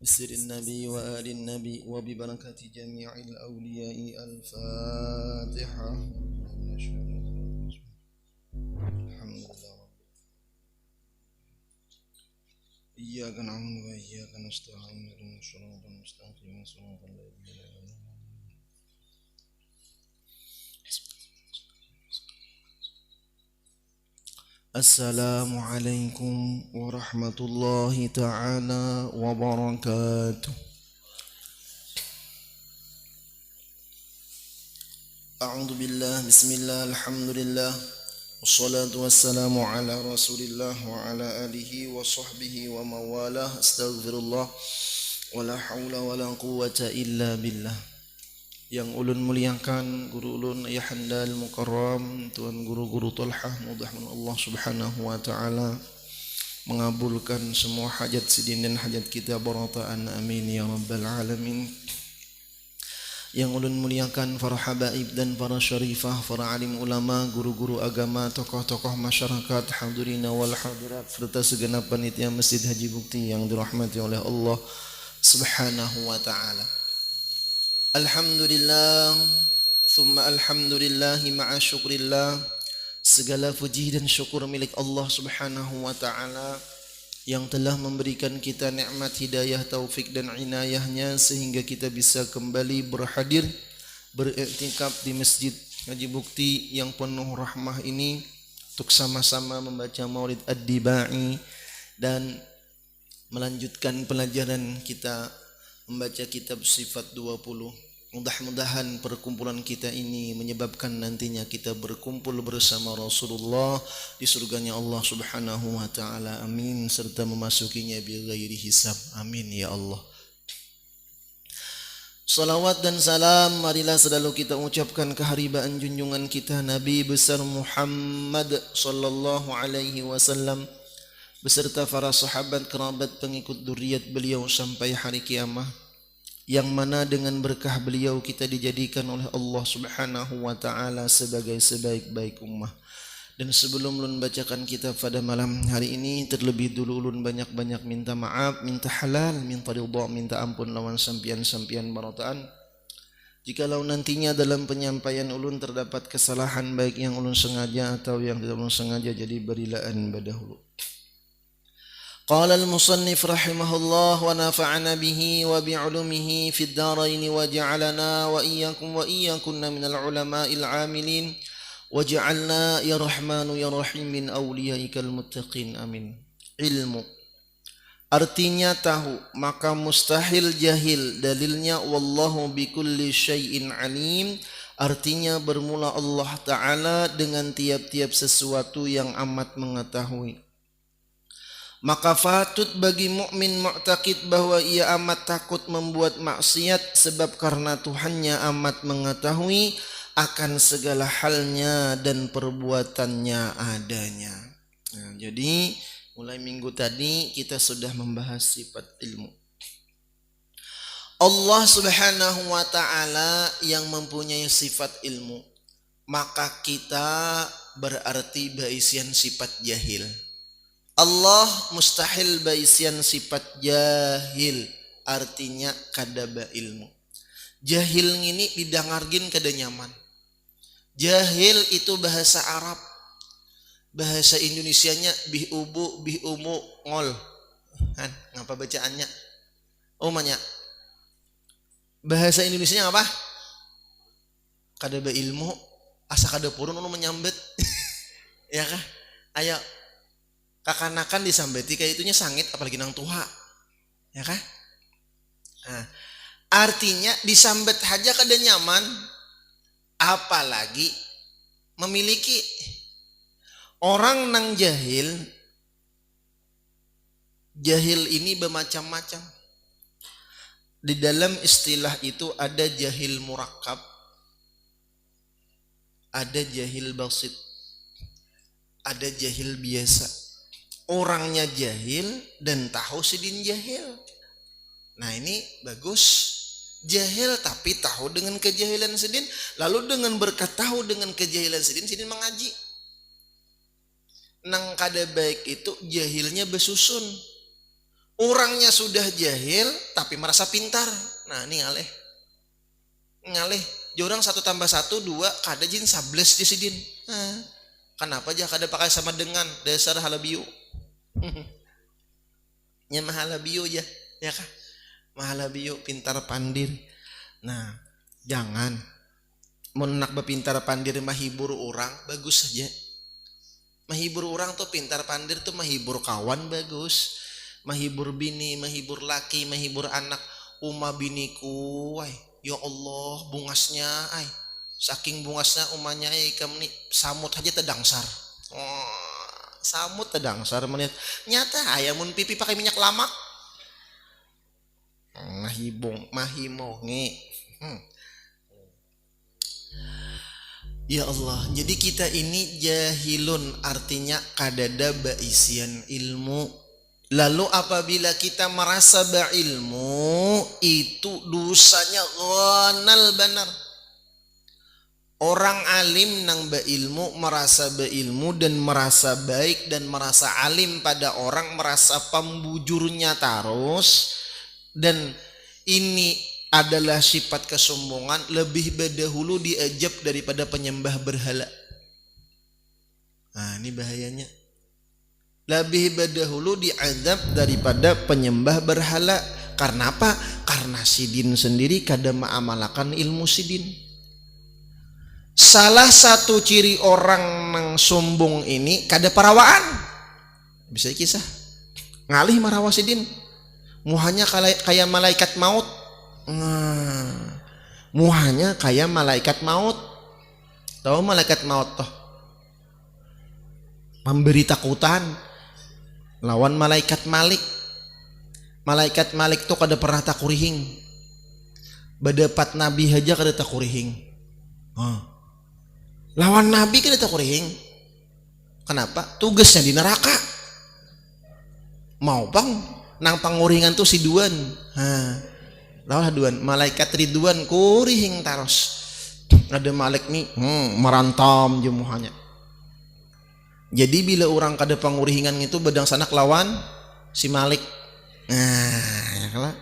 بسر النبي وآل النبي وببركة جميع الأولياء الفاتحة. الحمد لله رب إياك نعبد وإياك نستعين اهدنا الصراط المستقيم صراط الذين أنعمت عليهم. السلام عليكم ورحمة الله تعالى وبركاته. أعوذ بالله بسم الله الحمد لله والصلاة والسلام على رسول الله وعلى آله وصحبه وموالاه. أستغفر الله ولا حول ولا قوة إلا بالله. Yang ulun muliakan guru ulun Ayah Handal Mukarram, tuan guru-guru Tolhah, mudah-mudahan Allah Subhanahu wa taala mengabulkan semua hajat sidin dan hajat kita barataan, amin ya rabbal alamin. Yang ulun muliakan para habaib dan para syarifah, para alim ulama, guru-guru agama, tokoh-tokoh masyarakat, hadirina wal hadirat, serta segenap panitia Masjid Haji Bukti yang dirahmati oleh Allah Subhanahu wa taala. Alhamdulillah, thumma alhamdulillahi ma'a syukrillah. Segala puji dan syukur milik Allah Subhanahu wa ta'ala yang telah memberikan kita nikmat hidayah, taufik dan inayahnya sehingga kita bisa kembali berhadir beriktikaf di Masjid Haji Bukti yang penuh rahmah ini untuk sama-sama membaca Maulid Ad-Dibai dan melanjutkan pelajaran kita membaca kitab Sifat 20. Mudah-mudahan perkumpulan kita ini menyebabkan nantinya kita berkumpul bersama Rasulullah di surganya Allah Subhanahu wa taala, amin, serta memasukinya bighairi hisab, amin ya Allah. Salawat dan salam marilah selalu kita ucapkan keharibaan junjungan kita Nabi besar Muhammad sallallahu alaihi wasallam beserta para sahabat, kerabat, pengikut dzurriyyat beliau sampai hari kiamat, yang mana dengan berkah beliau kita dijadikan oleh Allah Subhanahu wa taala sebagai sebaik-baik ummah. Dan sebelum ulun bacakan kitab pada malam hari ini, terlebih dulu ulun banyak-banyak minta maaf, minta halal, minta ridha, minta ampun lawan sampian-sampian barataan. Jikalau nantinya dalam penyampaian ulun terdapat kesalahan baik yang ulun sengaja atau yang tidak ulun sengaja, jadi berilaan badahulu. Qala al-musannif rahimahullah wa nafa'ana bihi wa bi'ulumihi fid darain wa ja'alana wa iyyakunna minal ulama'il 'amilin wa ja'alna ya rahmanu ya rahim min awliyaikal muttaqin, amin. Ilmu artinya tahu, maka mustahil jahil, dalilnya wallahu bikulli syai'in alim, artinya bermula Allah Ta'ala dengan tiap-tiap sesuatu yang amat mengetahui. Maka patut bagi mukmin mu'taqid bahwa ia amat takut membuat maksiat, sebab karena Tuhannya amat mengetahui akan segala halnya dan perbuatannya adanya. Nah, jadi mulai minggu tadi kita sudah membahas sifat ilmu. Allah Subhanahu wa ta'ala yang mempunyai sifat ilmu, maka kita berarti baisian sifat jahil. Allah mustahil baisian sifat jahil, artinya kadaba ilmu. Jahil ini didangargin kada nyaman. Jahil itu bahasa Arab, bahasa Indonesianya bih ubu bih umu ngol kan, ngapa bacaannya omanya bahasa Indonesianya apa? Kadaba ilmu asa kada purun anu menyambet ya kah, ayo kakanakan disambeti kayak itunya sangit, apalagi nang tuha ya kah. Nah, artinya disambet aja kada nyaman, apalagi memiliki. Orang nang jahil ini bermacam-macam. Di dalam istilah itu ada jahil murakkab, ada jahil basit, ada jahil biasa. Orangnya jahil dan tahu sidin jahil. Nah ini bagus, jahil tapi tahu dengan kejahilan sidin, lalu dengan berkat tahu dengan kejahilan sidin mengaji. Nang kada baik itu jahilnya besusun, Orangnya sudah jahil tapi merasa pintar. Nah ini ngalih jorang 1 tambah 1 2 kada jin 11 di sidin. Kenapa aja kada pakai sama dengan dasar halabiu. Nya mahalabiu aja ya kah, mahalabiu pintar pandir. Nah jangan menak bepintar pandir mahibur orang bagus saja. Mahibur orang tuh pintar pandir tuh mahibur kawan bagus, mahibur bini, mahibur laki, mahibur anak. Biniku ay, ya Allah bungasnya ay, saking bungasnya umanya ay kamu nih samut aja tedangsar. Samut tedangsar menit nyata ayamun pipi pakai minyak lamak mahimonge. Ya Allah, jadi kita ini jahilun artinya kadada baisian ilmu. Lalu apabila kita merasa berilmu itu dosanya ghanal benar. Orang alim nang beilmu merasa beilmu dan merasa baik dan merasa alim pada orang, merasa pembujurnya tarus, dan ini adalah sifat kesombongan lebih berdahulu diajab daripada penyembah berhala. Nah ini bahayanya, lebih berdahulu diazab daripada penyembah berhala. Karena apa? Karena sidin sendiri kada mengamalkan ilmu sidin. Salah satu ciri orang nang sombong ini kada parawaan. Bisa kisah ngalih marawa sidin muhanya kayak malaikat maut. Muhanya kayak malaikat maut. Tahu malaikat maut toh memberi takutan lawan malaikat Malik. Malaikat Malik tuh kada pernah takurihing. Bedapat nabi aja kada takurihing. Lawan nabi kada takurihing. Kenapa? Tugasnya di neraka. Mau bang nang panguringan tuh si Duan. Lawan Duan malaikat Ridwan kurihing taros. Ada Malik nih merantam jemuhanya. Jadi bila orang kada pangurihingan itu bedang sanak lawan si Malik. Ya kalah.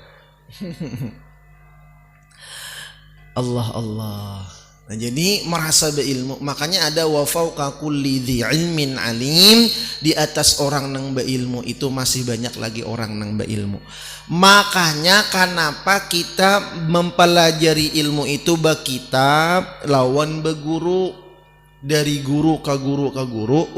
Allah. Nah, jadi merasa berilmu, makanya ada wa fauqa kulli dzi ilmin alim, di atas orang nang berilmu itu masih banyak lagi orang nang berilmu. Makanya kenapa kita mempelajari ilmu itu kitab lawan beguru, dari guru ke guru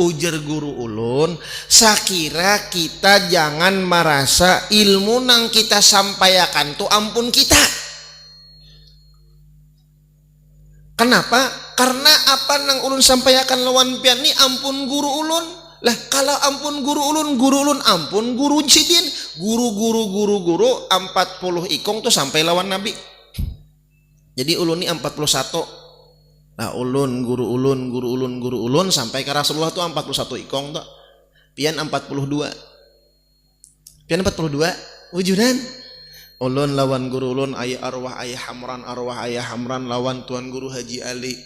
ujar guru ulun, sakira kita jangan merasa ilmu nang kita sampaikan tuh ampun kita. Kenapa? Karena apa nang ulun sampaikan lawan pian ni ampun guru ulun. Lah kalau ampun guru ulun ampun guru sidin. Guru 40 ikong tuh sampai lawan nabi. Jadi ulun ni 41. Nah ulun guru ulun sampai ke Rasulullah tuh 41 ikong tuh. Pian 42. Pian 42 wujudan. Ulun lawan guru ulun ayah arwah ayah Hamran lawan tuan guru Haji Ali.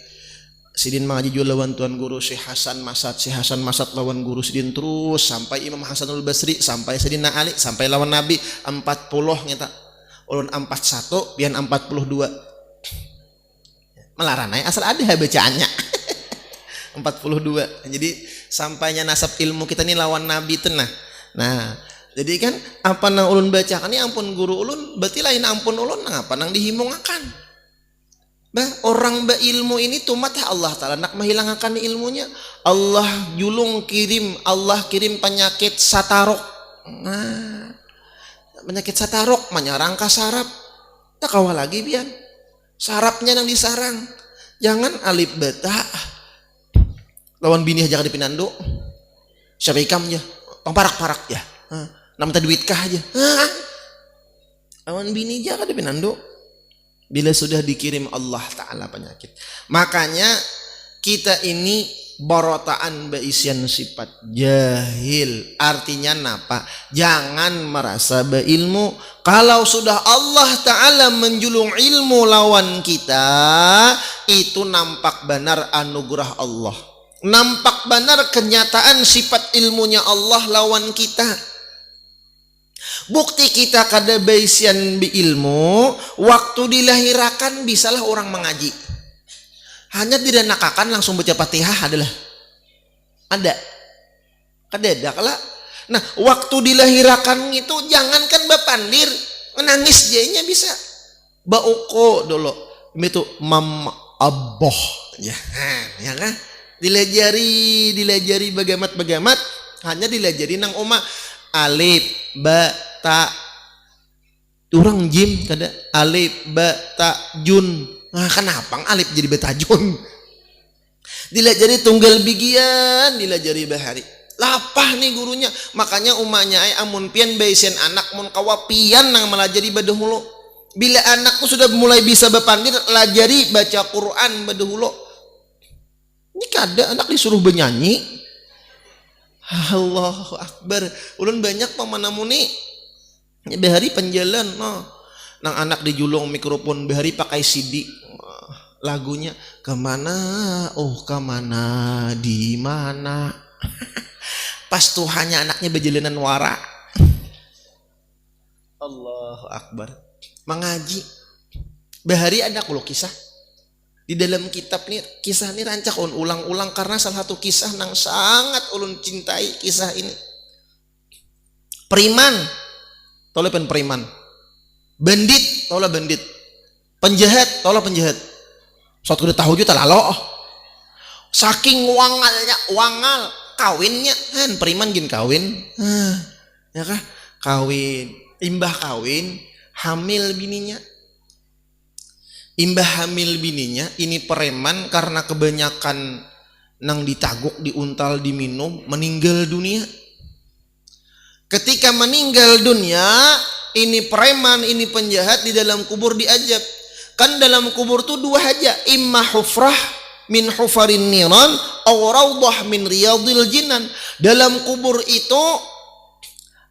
Sidin Mangaji juga lawan tuan guru Syekh Hasan Masad lawan guru Sidin, terus sampai Imam Hasanul Basri, sampai Sidina Ali, sampai lawan Nabi 40 ngeta. Ulun 41 pian 42. Melarang asal ada bacaannya. 42. Jadi sampainya nasab ilmu kita ini lawan Nabi tenah. Nah, jadi kan apa nang ulun bacakan ini ampun guru ulun, berarti lain ampun ulun nang apa nang dihimungakan. Orang berilmu ini tumat Allah Ta'ala nak menghilangkan ilmunya. Allah kirim penyakit satarok. Nah, penyakit satarok menyerang ke saraf. Tak kawal lagi bian. Sarafnya nang disarang. Jangan alif beta. Lawan bini aja kada pinando. Siapa ikam ya? Parak-parak ya. Namanya duit kah aja. Lawan bini aja kada pinando. Bila sudah dikirim Allah Ta'ala penyakit. Makanya kita ini barotaan beisian sifat jahil. Artinya napa? Jangan merasa beilmu. Kalau sudah Allah Ta'ala menjulung ilmu lawan kita, itu nampak benar anugerah Allah. Nampak benar kenyataan sifat ilmunya Allah lawan kita. Bukti kita kada baisian bi ilmu, waktu dilahirakan bisalah orang mengaji. Hanya tidak nakakan langsung baca Fatihah adalah ada. Kadeda kala. Nah, waktu dilahirakan itu jangankan bapandir, menangis jadinya bisa. Bauko dulu. Itu mam aboh ya. Ya kan? Dilajari bagamat hanya dilajari nang oma alif ba ta urang jim kada alif ba ta jun. Nah, kenapa alif jadi ba ta jun? Dilajari tunggal bigian, dilajari bahari. Lapah nih gurunya, makanya umanya ay amun pian baisian anak mun kawapian nang melajari badahulu. Bila anakku sudah mulai bisa bapandir, lajari baca Quran badahulu. Ini kada anak disuruh bernyanyi. Allahu Akbar. Ulun banyak pamanamuni bahari penjalan no. Nang anak dijulung mikrofon bahari pakai CD. Lagunya kemana, oh kemana, di mana. Pas Tuhannya anaknya berjalanan wara. Allahu Akbar. Mengaji. Bahari ada kulo kisah. Di dalam kitab nih, kisah ini rancak ulun ulang-ulang karena salah satu kisah nang sangat ulun cintai kisah ini. Periman. Toleh pen periman. Bandit, toleh bandit. Penjahat, toleh penjahat. Suatu udah tahu juga lalo. Saking wangal kawinnya kan periman gin kawin. Ya kah? Kawin, imbah kawin, hamil bininya. Imbah hamil bininya ini preman karena kebanyakan nang ditaguk, diuntal, diminum, meninggal dunia. Ketika meninggal dunia, ini preman, ini penjahat di dalam kubur diajab. Kan dalam kubur tuh dua aja, imma hufrah min hufarin niran aw raudhah min riyadil jinan. Dalam kubur itu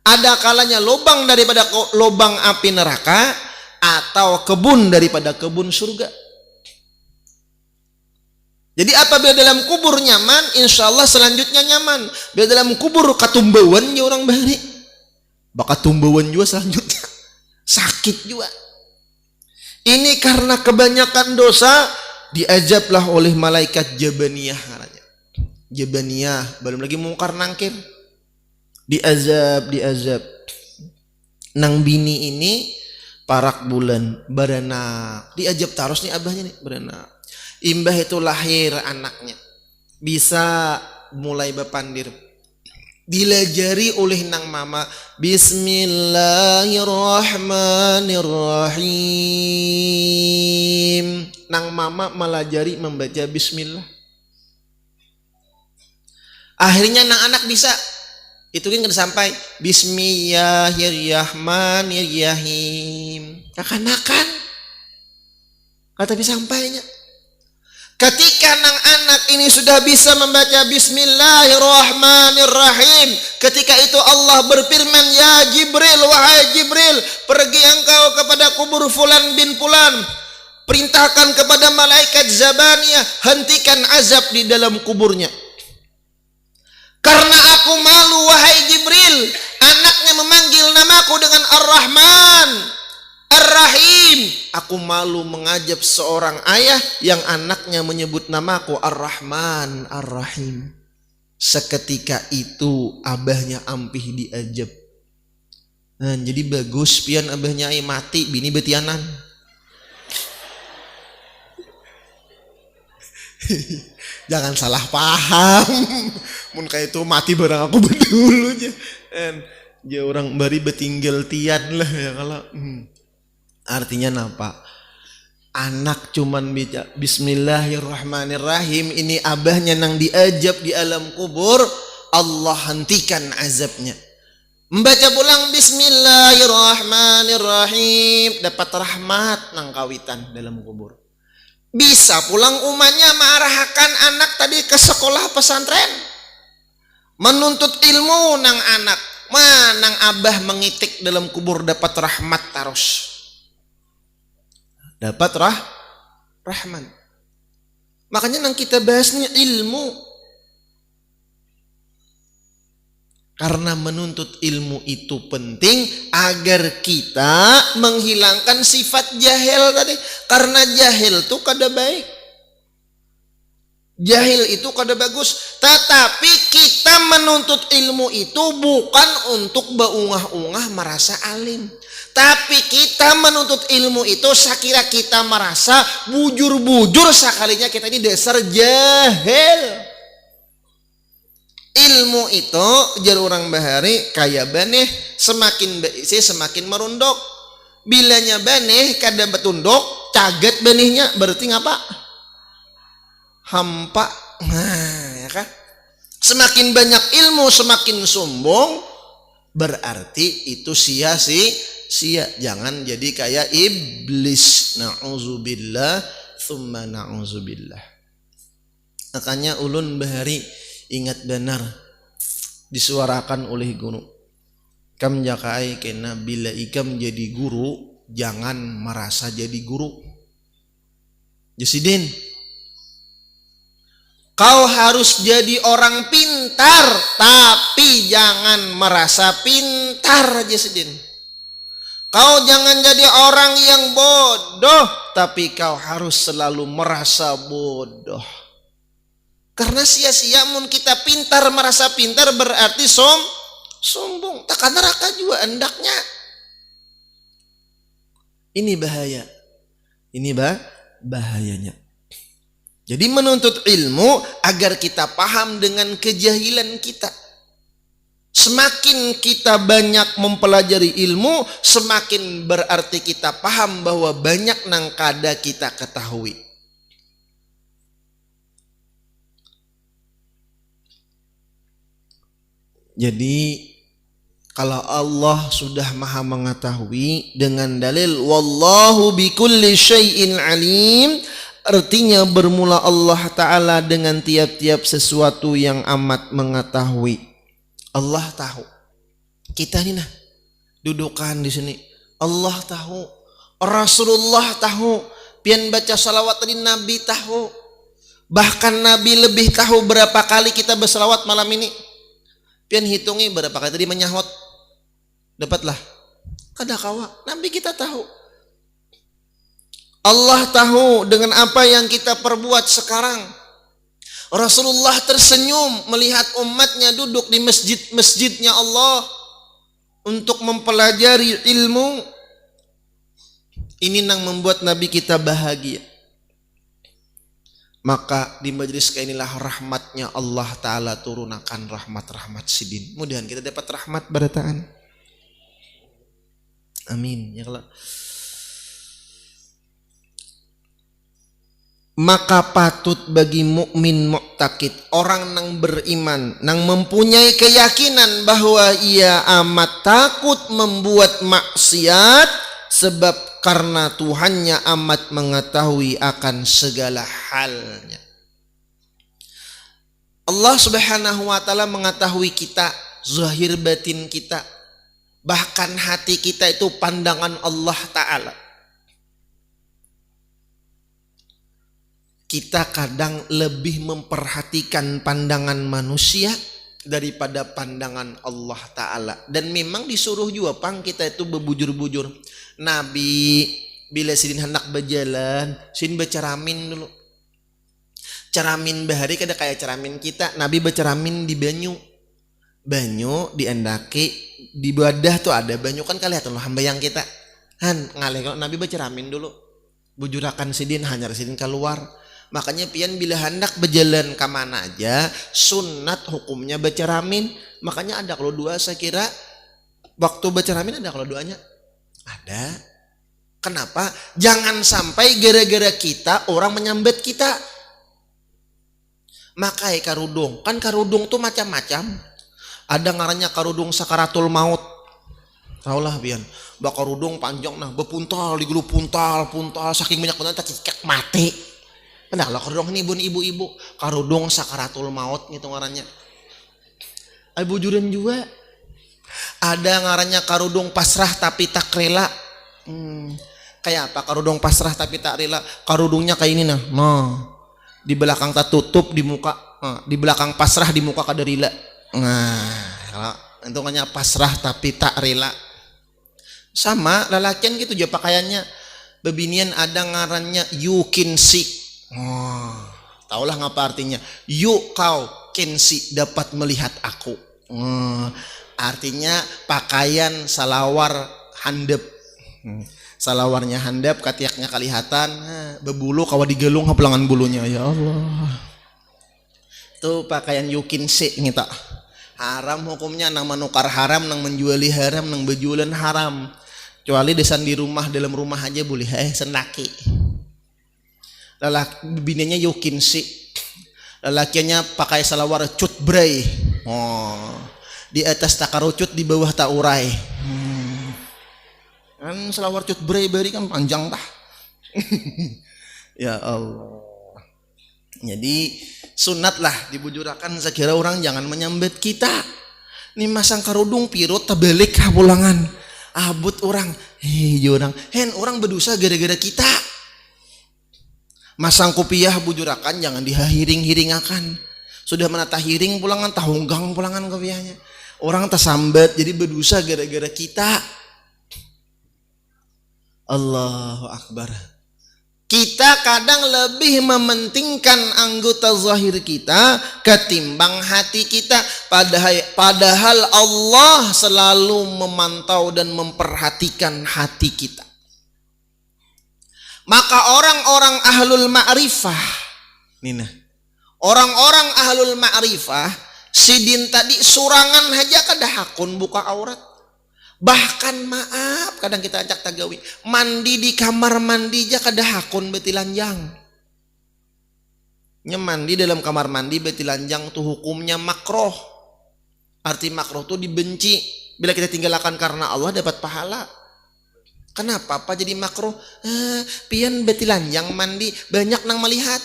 ada kalanya lubang daripada lubang api neraka atau kebun daripada kebun surga. Jadi apabila dalam kubur nyaman, insya Allah selanjutnya nyaman. Bila dalam kubur katumbawan ya orang bahari, bakal tumbawan juga selanjutnya sakit juga. Ini karena kebanyakan dosa diajablah oleh malaikat Jabaniyah. Jabaniyah, belum lagi mungkar nangkir. Diazab. Nang bini ini parak bulan beranak. Diajab terus nih abahnya nih beranak. Imbah itu lahir anaknya. Bisa mulai bapandir. Dilajari oleh nang mama Bismillahirrahmanirrahim. Nang mama melajari membaca bismillah. Akhirnya nang anak bisa. Itu kan sampai Bismillahirrahmanirrahim. Kakanakan kata bisa sampainya. Ketika nang anak ini sudah bisa membaca Bismillahirrahmanirrahim, ketika itu Allah berfirman, ya Jibril, wahai Jibril, pergi engkau kepada kubur fulan bin fulan, perintahkan kepada malaikat Zabaniyah, hentikan azab di dalam kuburnya. Karena aku malu wahai Jibril, anaknya memanggil namaku dengan Ar-Rahman Ar-Rahim. Aku malu mengajab seorang ayah yang anaknya menyebut namaku Ar-Rahman Ar-Rahim. Seketika itu abahnya ampih diajab. Nah, jadi bagus pian abahnya ay mati bini betianan. Jangan salah paham. Mun kayak itu mati barang aku bedulunya. Ya orang bari betinggal tian lah ya kalau. Artinya apa? Anak cuman baca Bismillahirrahmanirrahim, ini abahnya nang diajab di alam kubur, Allah hentikan azabnya. Membaca pulang Bismillahirrahmanirrahim, dapat rahmat nang kawitan dalam kubur. Bisa pulang umatnya mengarahkan anak tadi ke sekolah pesantren, menuntut ilmu nang anak, nang abah mengitik dalam kubur dapat rahmat terus. Dapat rahman. Makanya nang kita bahasnya ilmu. Karena menuntut ilmu itu penting agar kita menghilangkan sifat jahil tadi. Karena jahil itu kada baik. Jahil itu kada bagus. Tetapi kita menuntut ilmu itu bukan untuk beungah-ungah merasa alim. Tapi kita menuntut ilmu itu sekira kita merasa bujur-bujur sekalinya kita ini dasar jahil. Ilmu itu jar orang bahari kaya baneh semakin beisi semakin merunduk. Bilanya baneh kada betunduk caget banehnya berarti ngapa? Hampa. Nah, ya kan? Semakin banyak ilmu semakin sombong berarti itu sia-sia. Jangan jadi kayak iblis. Na'udzubillah tsumma na'udzubillah. Makanya ulun bahari ingat benar disuarakan oleh guru. Kam jakai kena bila ikam jadi guru jangan merasa jadi guru. Jasidin, kau harus jadi orang pintar tapi jangan merasa pintar. Jasidin, kau jangan jadi orang yang bodoh tapi kau harus selalu merasa bodoh. Karena sia-sia mun kita pintar merasa pintar berarti sombong. Takkan neraka juga hendaknya. Ini bahaya. Ini bahayanya. Jadi menuntut ilmu agar kita paham dengan kejahilan kita. Semakin kita banyak mempelajari ilmu, semakin berarti kita paham bahwa banyak nang kada kita ketahui. Jadi kalau Allah sudah maha mengetahui dengan dalil wallahu bikulli syai'in alim, artinya bermula Allah Ta'ala dengan tiap-tiap sesuatu yang amat mengetahui. Allah tahu. Kita ini nah dudukan di sini. Allah tahu. Rasulullah tahu. Pian baca salawat tadi Nabi tahu. Bahkan Nabi lebih tahu berapa kali kita bersalawat malam ini. Pian hitungi berapa kali tadi menyahut. Dapatlah. Kada kawa. Nabi kita tahu. Allah tahu dengan apa yang kita perbuat sekarang. Rasulullah tersenyum melihat umatnya duduk di masjid-masjidnya Allah untuk mempelajari ilmu. Ini yang membuat Nabi kita bahagia. Maka di majlis kayak inilah rahmatnya Allah Ta'ala turunakan rahmat-rahmat sidin. Mudahan kita dapat rahmat barataan. Amin. Ya Allah. Maka patut bagi mukmin mu'takid, orang nang beriman, nang mempunyai keyakinan bahwa ia amat takut membuat maksiat, sebab karena Tuhannya amat mengetahui akan segala halnya. Allah Subhanahu wa Ta'ala mengetahui kita, zahir batin kita, bahkan hati kita itu pandangan Allah Ta'ala. Kita kadang lebih memperhatikan pandangan manusia daripada pandangan Allah Ta'ala. Dan memang disuruh juga pang kita itu bebujur-bujur. Nabi bila sidin hendak berjalan, sidin berceramin dulu. Ceramin bahari kada kayak ceramin kita. Nabi berceramin di banyu. Banyu diandaki di badah tuh ada banyu kan kalian loh hambayang kita. Han ngalih kalau Nabi berceramin dulu. Bujurakan sidin hanya sidin keluar. Makanya pian bila hendak berjalan ke mana aja sunat hukumnya berceramin. Makanya ada kalau dua saya kira waktu berceramin ada kalau duanya. Ada. Kenapa? Jangan sampai gara-gara kita orang menyambet kita. Makai karudung. Kan karudung tuh macam-macam. Ada ngarannya karudung sakaratul maut. Taulah pian. Bak karudung panjang nah bepuntal digelu puntal saking banyak puntal cicak mati. Nah kalau karudung ini ibu-ibu karudung sakaratul maut gitu ngarannya. Ibu juran juga. Ada ngarannya karudung pasrah tapi tak rela. Kayak apa karudung pasrah tapi tak rela? Karudungnya kayak ini nah. Di belakang tak tutup di muka. Di belakang pasrah di muka kada rela. Nah, Entongannya pasrah tapi tak rela. Sama lalakian gitu aja pakaiannya. Bebinian ada ngarannya you can see. Oh, taulah ngapa artinya? You kau can see, dapat melihat aku. Artinya pakaian salawar handap. Salawarnya handap, katiaknya kelihatan, bebulu kawa digelung hapelangan bulunya. Ya Allah. Itu pakaian you can see ngita. Haram hukumnya nang menukar haram, nang menjuali haram, nang bejualan haram. Kecuali desan di rumah, dalam rumah aja boleh sendaki. Bininya yukin sih. Lelakiannya pakai salawar cut bray. Oh, di atas takarucut, di bawah tak urai. Kan salawar cut bray bari kan panjang tah. Ya Allah. Jadi sunat lah dibujurakan sekira orang jangan menyambet kita. Nih masang karudung pirut tabalik pulangan. Abut orang, orang, orang berdosa gara-gara kita. Masang kopiah bujurakan jangan dihiring-hiringakan. Sudah menata hiring pulangan, tahunggang pulangan kopiahnya. Orang tersambat jadi berdosa gara-gara kita. Allahu Akbar. Kita kadang lebih mementingkan anggota zahir kita ketimbang hati kita. Padahal Allah selalu memantau dan memperhatikan hati kita. Maka orang-orang ahlul ma'rifah, Nina, orang-orang ahlul ma'rifah, sidin tadi surangan aja kada hakun buka aurat. Bahkan maaf kadang kita ajak tagawi mandi di kamar mandi aja kada hakun beti lanjang. Mandi dalam kamar mandi beti lanjang tuh hukumnya makroh. Arti makroh tuh dibenci. Bila kita tinggalkan karena Allah dapat pahala. Kenapa apa jadi makroh? Pian beti lanjang mandi banyak nang melihat.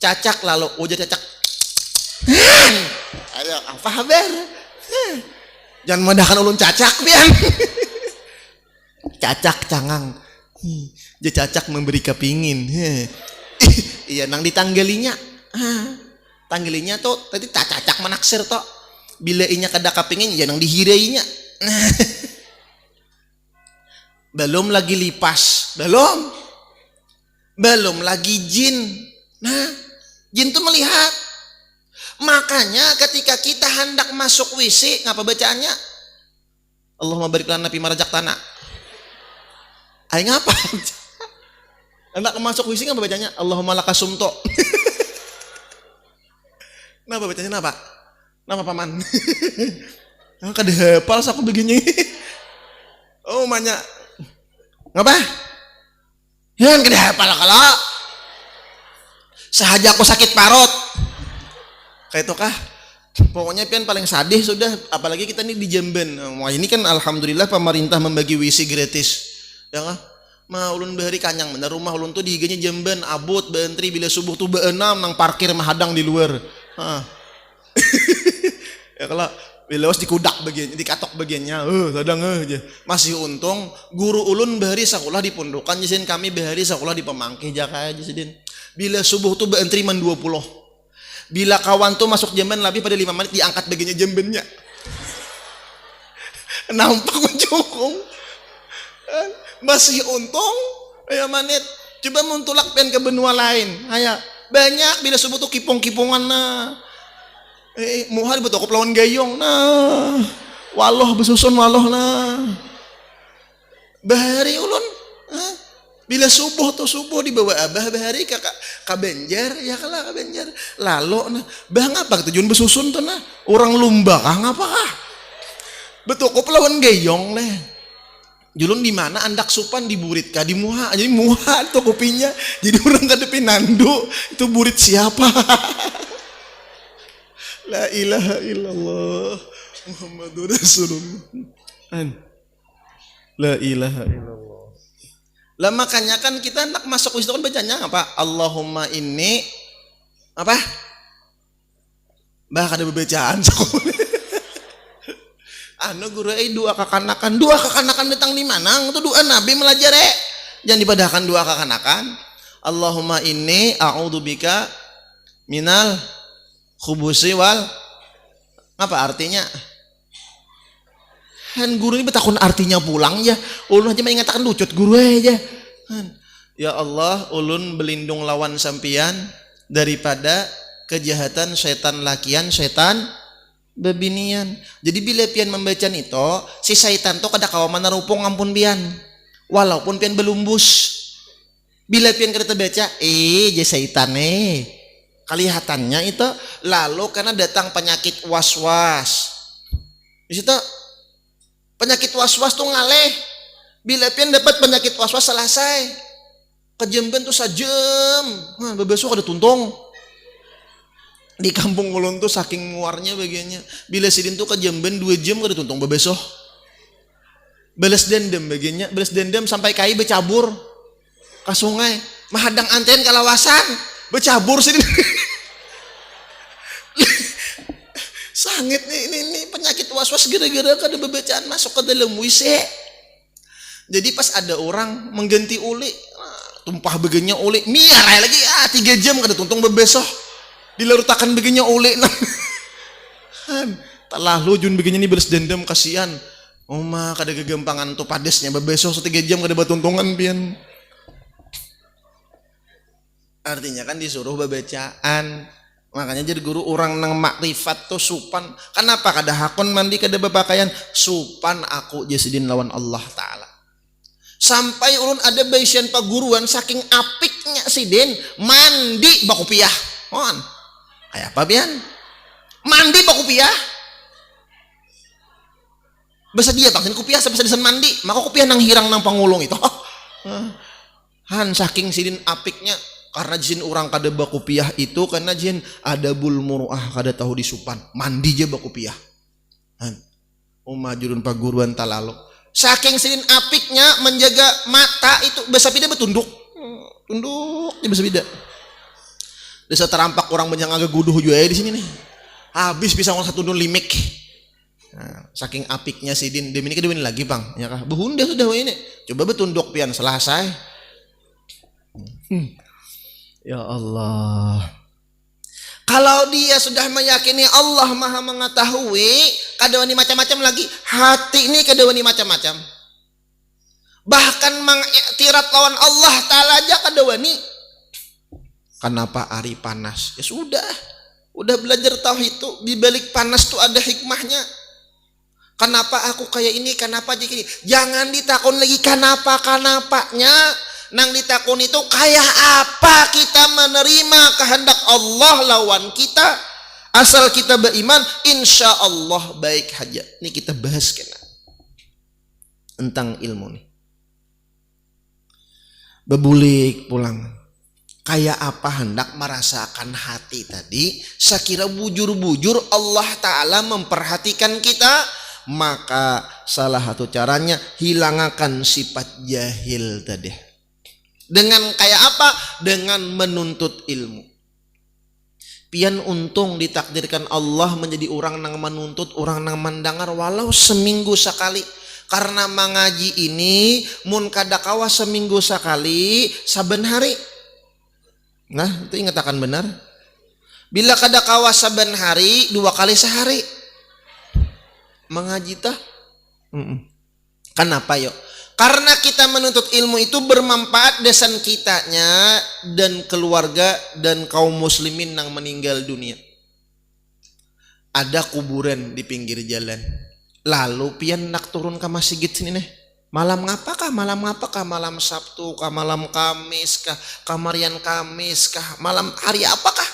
Cacak lalu ujar cacak. Ayo apa kabar? Jangan medahkan ulun cacak pian. Cacak cangang. Dia cacak memberi kepingin. Iya nang ditanggelinya. Tanggelinya tuh tadi tak cacak menaksir toh. Bila inya kada kepingin ya nang dihirainya. Belum lagi lipas, belum lagi jin. Nah, jin tuh melihat. Makanya ketika kita hendak masuk WC, ngapa bacaannya? Allahumma barik lana fi marajak tanah. Ayo ngapa? Hendak masuk WC ngapa bacanya? Allahumma lakasumto. Kenapa bacanya kenapa? Nama paman. Kada hafal aku begini. Oh banyak. Ngapa? Ya kada hafal kalau. Sahaja aku sakit parut. Kayak itu kah? Pokoknya pian paling sadih sudah, apalagi kita ini di Jamben. Wah ini kan alhamdulillah pemerintah membagi WC gratis. Ya kan? Ma ulun bahari kanyang bener rumah ulun tuh di higanya Jamben, abut beentri bila subuh tuh beenam nang parkir mahadang di luar. Ya kalau bila was dikudak bagian, dikatok bagiannya, sadang aja. Masih untung guru ulun bahari sekolah di pondokan jasin kami bahari sekolah di Pemangkih jaka aja sidin. Bila subuh tuh beentri man 20. Bila kawan tuh masuk Jamben lebih pada 5 menit diangkat bagiannya Jambennya. Nampak mencungkung. Masih untung ya manit. Coba muntulak pen ke benua lain. Aya banyak bila subuh tuh kipong-kipongan nah. Muhal betul lawan gayong nah. Waloh besusun waloh nah. Bahari ulun. Bila subuh di bawah abah bahari kakak kabenjar ya kalah kabenjar lalu nah bah ngapa tujuan besusun tuh nah orang lumba kah ngapa kah betul kok lawan gayong leh julun di mana andak supan di burit kah di muha jadi muha tuh kopinya jadi orang kadepi nandu itu burit siapa. La ilaha illallah Muhammadur Rasulullah. La ilaha illallah. Lah makanya kan kita hendak masuk WC kan bacanya apa? Allahumma inni apa? Bah kada bacaan anu guru dua kekanakan datang di mana? Itu doa Nabi melajar jangan dipadahkan dua kekanakan. Allahumma inni a'udzubika minal khubusi wal apa artinya? Han guru ini betakun artinya pulang ya. Ulun aja mengatakan lucut guru aja. Han. Ya Allah, ulun berlindung lawan sampian daripada kejahatan setan lakian, setan bebinian. Jadi bila pian membaca itu, si setan tuh kada kawa manarupong ampun pian. Walaupun pian belumbus. Bila pian kada baca, je setan kelihatannya itu lalu karena datang penyakit was-was. Di situ penyakit was-was tuh ngaleh. Bila pian dapat penyakit was-was selesai. Kejemben tuh sajam. Bebesok ada tuntung. Di kampung ulun tuh saking nguarnya bagiannya. Bila sidin tuh kejemben 2 jam ada tuntung bebesok. Balas dendam bagiannya. Balas dendam sampai kai becabur ke sungai. Mahadang anten kalawasan. Becabur sidin. Sangit ini penyakit was-was gara-gara kada bebacaan masuk ke dalam WC. Jadi pas ada orang mengganti uli, tumpah begenya uli, miarai lagi 3 jam kada tuntung bebesok. Dilarutakan begenya uli. Tak lalu jun begenya ini balas dendam kasihan. Mah kada kegampangan tuh padesnya bebesok 3 jam kada batuntungan pian. Artinya kan disuruh bebacaan. Makanya jadi guru orang nang makrifat tuh supan. Kenapa kada hakon mandi kada bepakaian? Supan aku jasidin lawan Allah Ta'ala. Sampai ulun ada baisian paguruan saking apiknya sidin mandi bakupiah. Mohon. Kayak apa bian? Mandi bakupiah. Basa dia bangsin kupiah sampai sedisan mandi. Maka kupiah nang hirang nang pangulung itu. Han saking sidin apiknya. Karena jin orang kada bakupiah itu karena jin ada bul muruah kada tahu disupan mandi je bakupiah. Majurun paguruan talalo. Saking sidin apiknya menjaga mata itu basa pida betunduk. Tunduk ya basa pida. Desa terampak orang banyak agak guduh juga di sini nih. Habis bisa orang satu limik. Saking apiknya sidin demi ini kedua ini lagi bang. Ya kah? Behunda sudah ini. Coba betunduk pian selesai. Ya Allah. Kalau dia sudah meyakini Allah Maha mengetahui, kada wani macam-macam lagi. Hati ini kada wani macam-macam. Bahkan mengiktirat lawan Allah Ta'ala aja kada wani. Kenapa hari panas? Ya sudah. Udah belajar tauhid itu di balik panas tuh ada hikmahnya. Kenapa aku kayak ini? Kenapa jadi gini? Jangan ditakon lagi kenapa-kenapanya. Nang ditakun itu kayak apa kita menerima kehendak Allah lawan kita asal kita beriman insya Allah baik saja. Ini kita bahas kena tentang ilmu nih. Bebulik pulang kayak apa hendak merasakan hati tadi. Sekira bujur-bujur Allah Ta'ala memperhatikan kita, maka salah satu caranya hilangkan sifat jahil tadi. Dengan kayak apa? Dengan menuntut ilmu. Pian untung ditakdirkan Allah menjadi orang nang menuntut, orang nang mendengar walau seminggu sekali. Karena mengaji ini mun kada kawa seminggu sekali saben hari. Nah, itu ingatakan benar. Bila kada kawa saben hari 2 kali sehari. Mengaji tah? Kenapa yuk? Karena kita menuntut ilmu itu bermanfaat desan kitanya dan keluarga dan kaum muslimin yang meninggal dunia. Ada kuburan di pinggir jalan. Lalu pian nak turun ke masjid sini nih. Malam ngapakah? Malam ngapakah? Malam Sabtu kah? Malam Kamis kah? Kamarian Kamis kah? Malam hari apakah?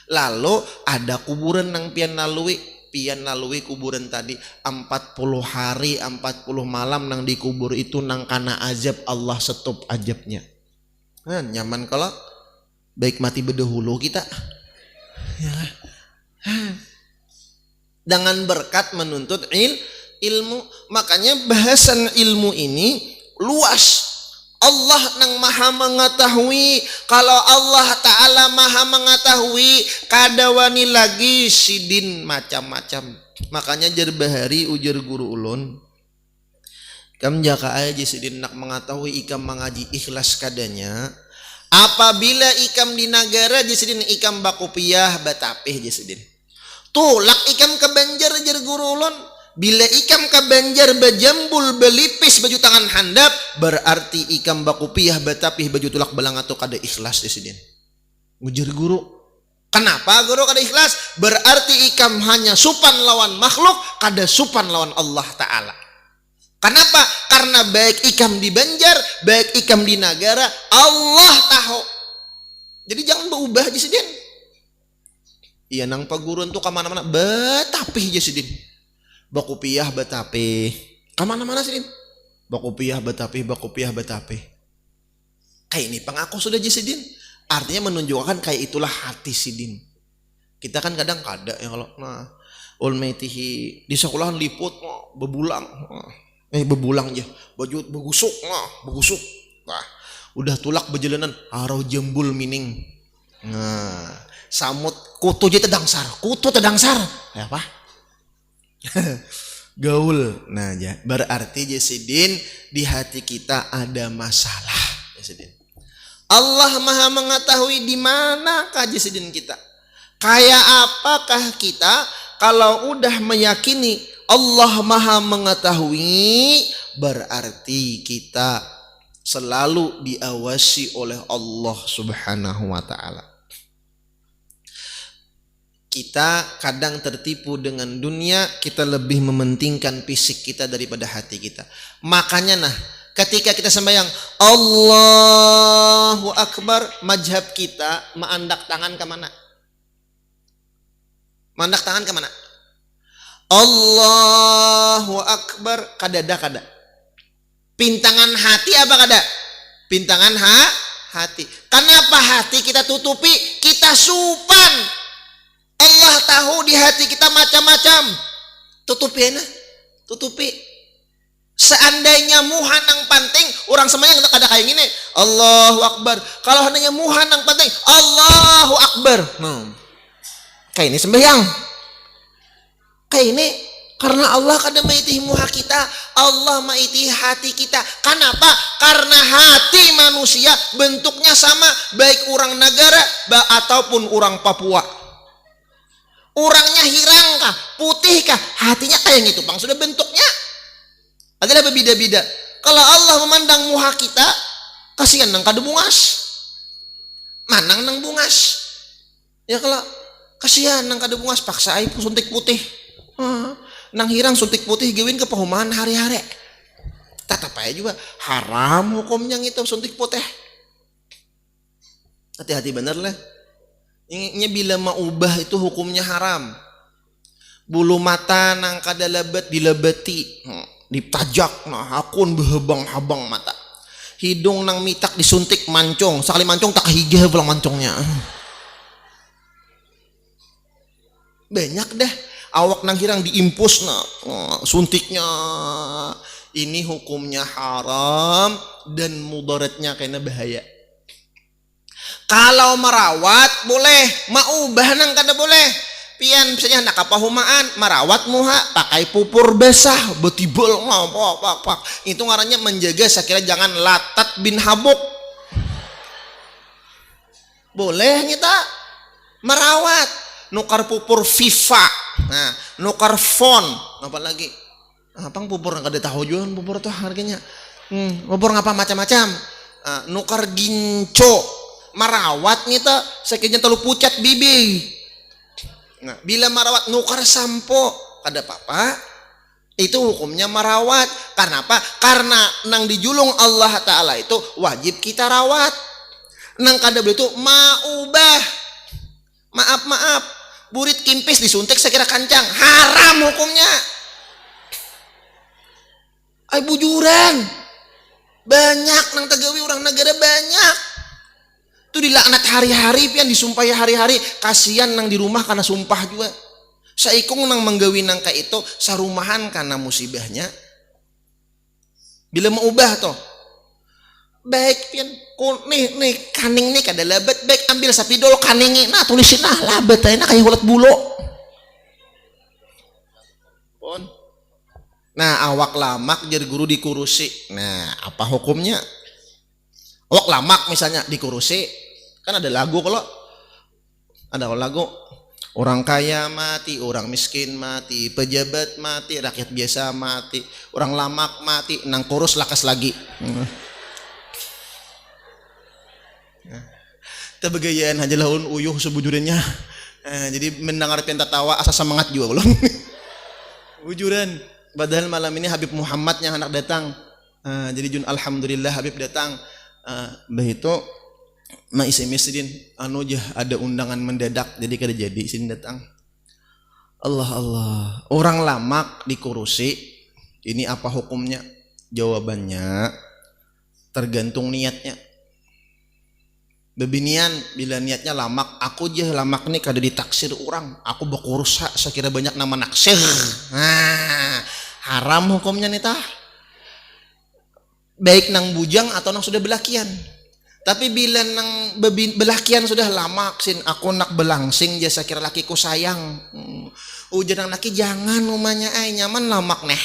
Lalu ada kuburan yang pian lalui kuburan tadi 40 hari 40 malam nang dikubur itu nang kana azab Allah stop azabnya. Nyaman kalau baik mati berdahulu kita ya. Dengan berkat menuntut ilmu, makanya bahasan ilmu ini luas. Allah nang maha mengetahui. Kalau Allah Ta'ala maha mengetahui, kada wani lagi sidin macam-macam. Makanya jar bahari ujar guru ulun, kam jaka aja sidin nak mengetahui ikam mengaji ikhlas kadanya. Apabila ikam di negara jasidin ikam bakupiah batapih jasidin. Tulak ikam ke Banjar jar guru ulun. Bila ikam ka banjar bajambul belipis baju tangan handap, berarti ikam bakupiah batapih baju tulak belang atau kada ikhlas di sini. Ngujar guru. Kenapa guru kada ikhlas? Berarti ikam hanya supan lawan makhluk, kada supan lawan Allah Ta'ala. Kenapa? Karena baik ikam di banjar, baik ikam di negara, Allah tahu. Jadi jangan berubah aja sidin. Iya nang paguruan tuh kemana-mana betapih aja sidin. Bakupiah betapih. Kemana-mana sidin. Bakupiah betapih, bakupiah betapih. Kayak ini pengaku sudah aja sidin. Artinya menunjukkan kayak itulah hati sidin. Kita kan kadang kada ya kalau ulmaitihi di sekolahan liput bebulang. Bebulang aja, baju begusuk, begusuk. Nah, udah tulak berjalanan, arau jembul mining. Nah, samut kutu aja tedangsar, kutu tedangsar. Ya apa? Gaul. Nah, ya, berarti Jasidin di hati kita ada masalah. Jasidin. Allah Maha mengetahui di manakah Jasidin kita. Kayak apakah kita kalau udah meyakini Allah Maha mengetahui, berarti kita selalu diawasi oleh Allah Subhanahu wa Ta'ala. Kita kadang tertipu dengan dunia, kita lebih mementingkan fisik kita daripada hati kita. Makanya ketika kita sembahyang Allahu Akbar, mazhab kita menandak tangan ke mana? Mandak tangan ke mana? Allahu Akbar kada. Pintangan hati apa kada? Pintangan hati. Kenapa hati kita tutupi? Kita supan. Allah tahu di hati kita macam-macam. Tutupi enak. Tutupi. Seandainya muhan nang penting, orang semuanya kada kayak gini. Allahu Akbar. Kalau hanya muhan nang penting, Allahu Akbar. Kayak ini sembahyang. Kayak ini karena Allah kada maitihi muha kita, Allah maitihi hati kita. Kenapa? Karena hati manusia bentuknya sama, baik orang negara ataupun orang Papua. Orangnya hirang kah, putih kah, hatinya kayak gitu bang, sudah bentuknya adalah berbeda-beda. Kalau Allah memandang muha kita, kasihan nang kada bungas, manang nang bungas. Ya kalau kasihan nang kada bungas, paksa aib suntik putih. Nang hirang suntik putih gawin ke pahumahan hari-hari. Tetap aja juga haram hukumnya itu suntik putih. Hati-hati bener lah. Ini bila mau ubah itu hukumnya haram. Bulu mata nang kada lebet dilebeti, ditajak hakun behebang-habang mata. Hidung nang mitak disuntik mancung, sekali mancung tak higih pulang mancungnya. Banyak dah. Awak nang hirang diimpus suntiknya. Ini hukumnya haram dan mudaratnya kena bahaya. Kalau merawat boleh, maubah nang kada boleh. Pian misalnya nak kapahumaan merawat muha pakai pupur basah betibel pak. Itu ngarannya menjaga sekira jangan latat bin habuk. Boleh kita merawat. Nukar pupur FIFA, nukar fon, apa lagi? Apa pupur nggak ada tahu jualan pupur tuh harganya? Pupur ngapa macam-macam? Nukar ginco, merawat kita, sekiranya terlalu pucat bibi. Nah, bila merawat nukar sampo, kada apa-apa. Itu hukumnya merawat. Karena apa? Karena nang dijulung Allah Ta'ala itu wajib kita rawat. Nang kada boleh itu maubah. Maaf. Burit kimpis disuntik sekira kancang, haram hukumnya. Ay bujuran banyak nang tagawi orang negara banyak tuh dilaknat hari-hari pian disumpahi hari-hari. Kasihan nang di rumah karena sumpah juga. Saikung nang menggawi nang kayak itu sarumahan karena musibahnya. Bila mau ubah toh baik pian nih kaning nih kada labet, baik ambil sapidol kaningi tulisin labet aja kayak ulat bulo pon. Awak lamak jadi guru dikurusi. Apa hukumnya? Awak lamak misalnya dikurusi, kan ada lagu. Kalau ada lagu Orang kaya mati, orang miskin mati, pejabat mati, rakyat biasa mati, orang lamak mati, nang kurus lakas lagi. Tabagayaan aja lahun uyuh sebujurnya. Jadi mendengar pinta tawa asa semangat juga belum. Bujuran. Padahal malam ini Habib Muhammad yang anak datang. Jadi Jun alhamdulillah Habib datang. Begitu ma isi mesjidin anu jah ada undangan mendadak jadi kada jadi sini datang. Allah orang lamak dikurusi ini apa hukumnya? Jawabannya tergantung niatnya. Bebinian bila niatnya lamak, aku jah lamak nih kada ditaksir orang, aku bekurus sekira banyak nama naksir. Haram hukumnya nih tah. Baik nang bujang atau nang sudah belakian. Tapi bila nang belakian sudah lama sin aku nak belangsing jasa kira lakiku sayang. Ujar nang laki jangan umanya nyaman lamak neh.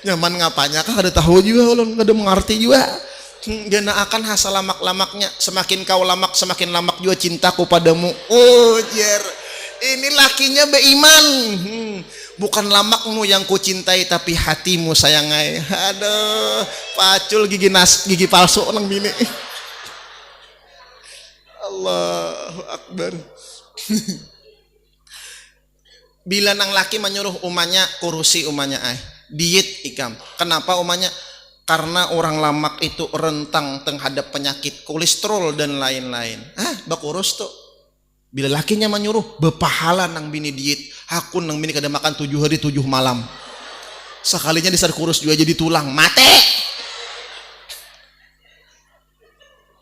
Nyaman ngapanya kah ada tahu juga ulun ada mengerti juga. Gana akan hasa lamak-lamaknya semakin kau lamak semakin lamak juga cintaku padamu. Ujar ini lakinya beiman. Bukan lamakmu yang ku cintai tapi hatimu sayangai. Aduh, pacul gigi palsu nang bini. Allahu Akbar. Bila nang laki menyuruh umanya kurusi umanya diet ikam. Kenapa umanya? Karena orang lamak itu rentang terhadap penyakit kolesterol dan lain-lain. Bakurus tuh. Bila lakinya menyuruh bepahala nang bini diet, hakun nang bini kada makan 7 hari 7 malam. Sekalinya disar kurus juga jadi tulang, mate.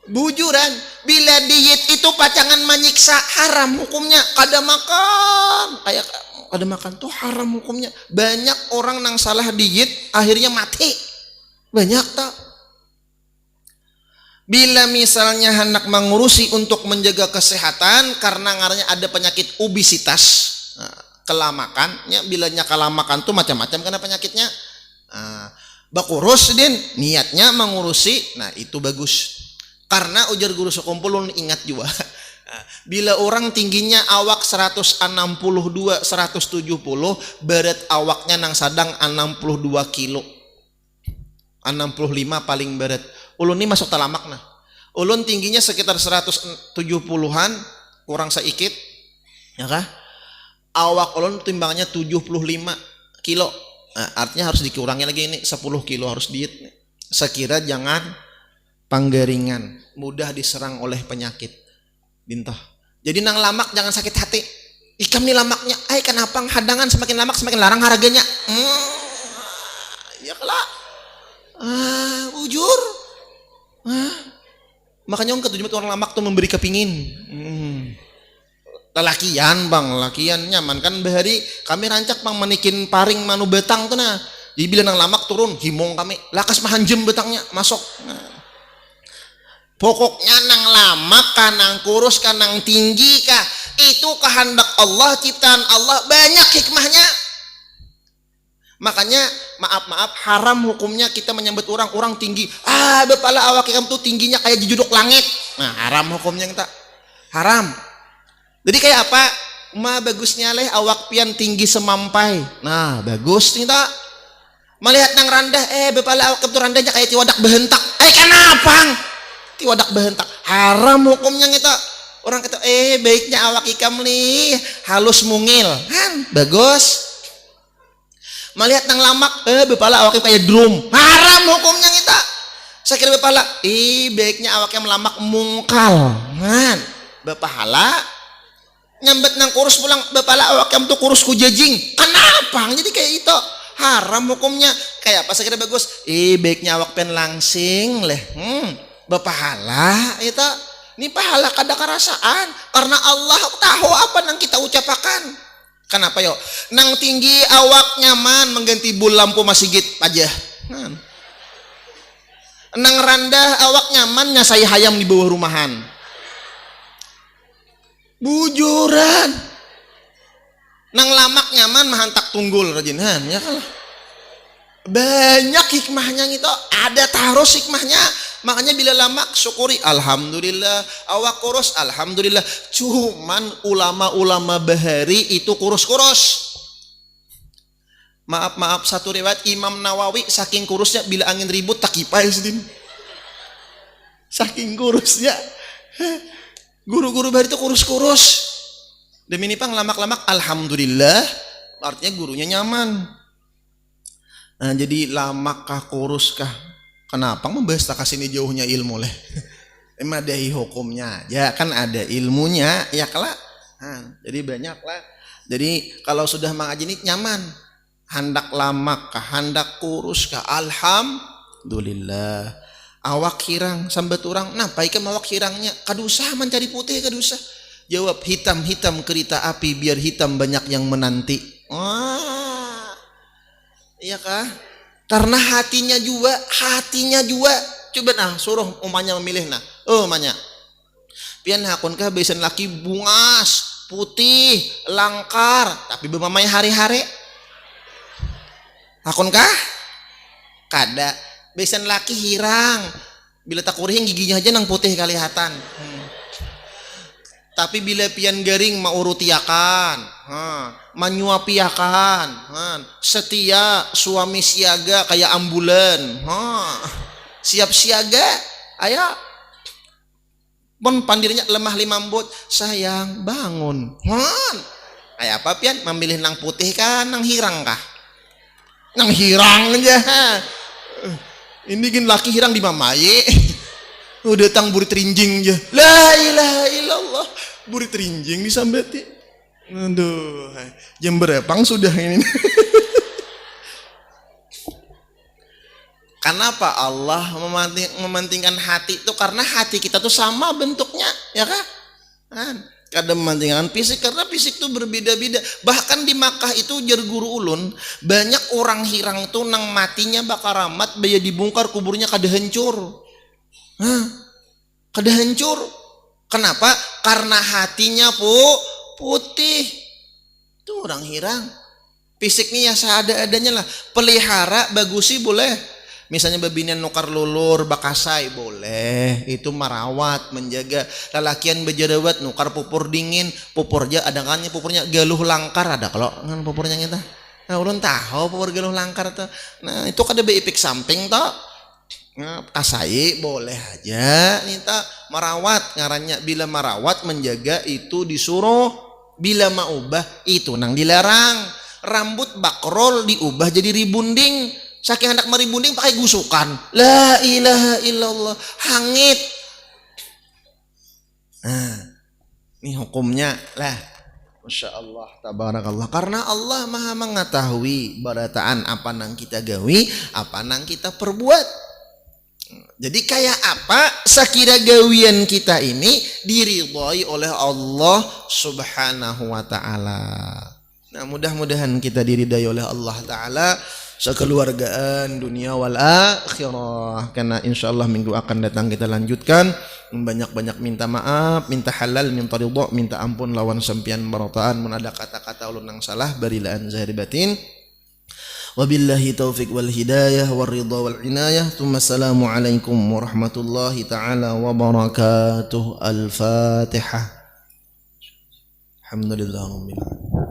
Bujuran, bila diet itu pacangan menyiksa haram hukumnya, kada makan. Kayak kada makan tuh haram hukumnya. Banyak orang nang salah diet akhirnya mati. Banyak tak? Bila misalnya hendak mengurusi untuk menjaga kesehatan karena ngaranya ada penyakit obesitas, kelamakannya bilanya kelamakan tuh macam-macam karena penyakitnya. Bakurus din niatnya mengurusi, nah itu bagus. Karena ujar guru sekumpul ingat juga. Bila orang tingginya awak 162 170 berat awaknya nang sadang 62 kilo 65 paling berat. Ulun ini masuk talamak nah. Ulun tingginya sekitar 170-an kurang sedikit ya kah? Awak ulun timbangnya 75 kilo. Nah, artinya harus dikurangi lagi ini 10 kilo harus diet nih. Sekira jangan panggaringan, mudah diserang oleh penyakit. Bintah. Jadi nang lamak jangan sakit hati. Ikam nih lamaknya, kenapa hadangan semakin lamak semakin larang harganya. Ya kelak. Ujur. Makanya ketujuh orang lamak tuh memberi kepingin. Lelakian bang, lelakian nyaman kan bahari kami rancak bang manikin paring manu betang tuh nah. Jadi bila nang lamak turun himong kami, lakas mahanjem betangnya masuk. Pokoknya nang lamak kan nang kurus kan nang tinggi kah itu kehendak Allah, ciptaan Allah, banyak hikmahnya. Makanya maaf haram hukumnya kita menyambut orang tinggi. Bepala awak ikam tuh tingginya kayak jujuduk langit. Nah haram hukumnya kita haram. Jadi kayak apa? Bagusnya leh awak pian tinggi semampai. Nah bagus kita melihat nang randah. Bepala awak tuh randahnya kayak tiwadak behentak. Kenapa? Tiwadak behentak. Haram hukumnya kita. Orang kata baiknya awak ikam nih halus mungil. Bagus. Melihat nang lamak bepala awaknya kayak drum, haram hukumnya kita. Saya kira bepala baiknya awaknya melamak mungkal bepahala nyambet nang kurus pulang bepala awaknya tuh kurus ku jajing. Kenapa jadi kayak itu haram hukumnya? Kayak apa saya kira bagus baiknya awak pen langsing leh bepahala itu ini pahala kada kerasaan karena Allah tahu apa nang kita ucapakan. Kenapa yo? Nang tinggi awak nyaman mengganti bul lampu masjid aja. Nang rendah awak nyaman nyasai hayam di bawah rumahan. Bujuran. Nang lamak nyaman mahantak tunggul rajinhan ya kan. Banyak hikmahnya gitu, ada terus hikmahnya. Makanya bila lama syukuri alhamdulillah, awak kurus alhamdulillah. Cuman ulama-ulama bahari itu kurus-kurus. Maaf satu riwayat Imam Nawawi saking kurusnya bila angin ribut tak kipai sedin. Saking kurusnya. Guru-guru bahari itu kurus-kurus. Demi nipang lamak-lamak alhamdulillah, artinya gurunya nyaman. Nah, jadi lamak kah kurus kah? Kenapa membahas tak kasih ini jauhnya ilmu leh? Emang ada hukumnya, ya kan ada ilmunya, ya kelak. Nah, jadi banyak lah. Jadi kalau sudah mengaji ini nyaman. Handak lamak kah, handak kurus kah? Alhamdulillah. Awak hirang sambat orang, nah paikan awak hirangnya kadusah mencari putih kadusah. Jawab hitam-hitam kereta api biar hitam banyak yang menanti. Wah, iya kah? Karena hatinya juga. Coba nah suruh umanya memilih nah. Oh umanya. Pian hakun kah besan laki bungas, putih, langkar, tapi bemamai hari-hari. Hakun kah? Kada. Besan laki hirang. Bila tak kurang giginya aja nang putih kelihatan. Tapi bila pian garing maurutiakan, manyuapiakan, setia suami siaga kayak ambulan, siap siaga, ayah, pun pandirnya lemah limambut, sayang bangun, ayah apa pian memilih nang putih kan, nang hirang kah, nang hirang aja, ini gin laki hirang di mamaye. Udah datang burit rinjing aja. La ilaha illallah. Burit rinjing disambati. Aduh, jam berapang sudah ini. Kenapa Allah mementingkan hati itu? Karena hati kita tuh sama bentuknya, ya kan? Kadang mementingkan fisik karena fisik itu berbeda-beda. Bahkan di Makkah itu jar guru ulun, banyak orang hirang tuh nang matinya bakal ramat, baya dibongkar kuburnya kada hancur. Kada hancur. Kenapa? Karena hatinya putih. Itu orang hirang. Fisiknya ya seada-adanya lah. Pelihara bagusi boleh. Misalnya babinian nukar lulur bakasai boleh. Itu merawat, menjaga. Lalakian bejerawat nukar pupur dingin, pupurnya ada kan pupurnya galuh langkar ada kalau ngan pupurnya kita. Nah, ulun tahu pupur galuh langkar tuh. Nah, itu kada beipik samping toh. Kasai boleh aja nita merawat ngarannya. Bila merawat menjaga itu disuruh, bila maubah itu nang dilarang. Rambut bakrol diubah jadi ribunding, saking hendak meribunding pakai gusukan. La ilaha illallah, hangit. Nah, ini hukumnya lah. Masya Allah, tabarakallah. Karena Allah maha mengetahui barataan apa nang kita gawi, apa nang kita perbuat. Jadi kayak apa sekira gawian kita ini diridhoi oleh Allah Subhanahu wa taala. Nah, mudah-mudahan kita diridhai oleh Allah taala sekeluargaan dunia wal akhirah. Karena insyaallah minggu akan datang kita lanjutkan banyak-banyak minta maaf, minta halal, minta ridha, minta ampun lawan sampian barataan mun ada kata-kata ulun nang salah barilaan zahir batin. Wabillahi taufiq wal hidayah wal ridha wal inayah. Assalamu alaikum warahmatullahi taala wabarakatuh. Al-Fatihah. Alhamdulillah rabbil alamin.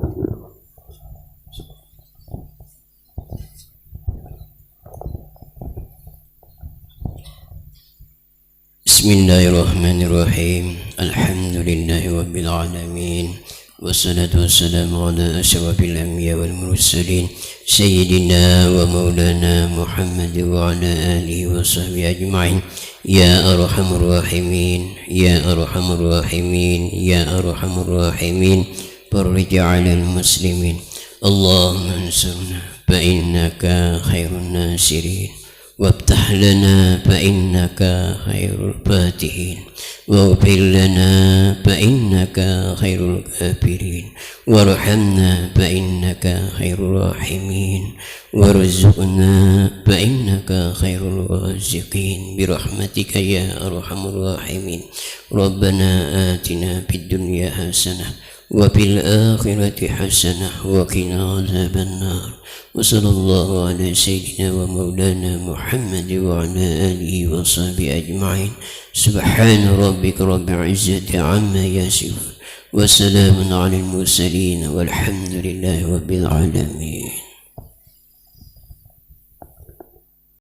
Bismillahirrahmanirrahim. Alhamdulillahi rabbil alamin. Wassalatu wassalamu ala asyrafil anbiya wal mursalin sayyidina wa maulana Muhammad wa ala alihi wa sahbihi ajma'in. Ya arhamar rahimin, ya arhamar rahimin, ya arhamar rahimin. Farij 'alal muslimin. Allahumma ansurna fa innaka khairun nasirin. وافتح لنا فإنك خير الفاتحين واغفر لنا فإنك خير الغافرين وارحمنا فإنك خير الراحمين وارزقنا فإنك خير الرازقين برحمتك يا أرحم الراحمين. ربنا آتنا في الدنيا حسنة وفي الآخرة حسنة وقنا عذاب النار. وصلى الله على سيدنا ومولانا محمد وعلى آله وصحبه أجمعين. سبحان ربك رب العزة عما يصفون وسلام على المرسلين والحمد لله رب العالمين.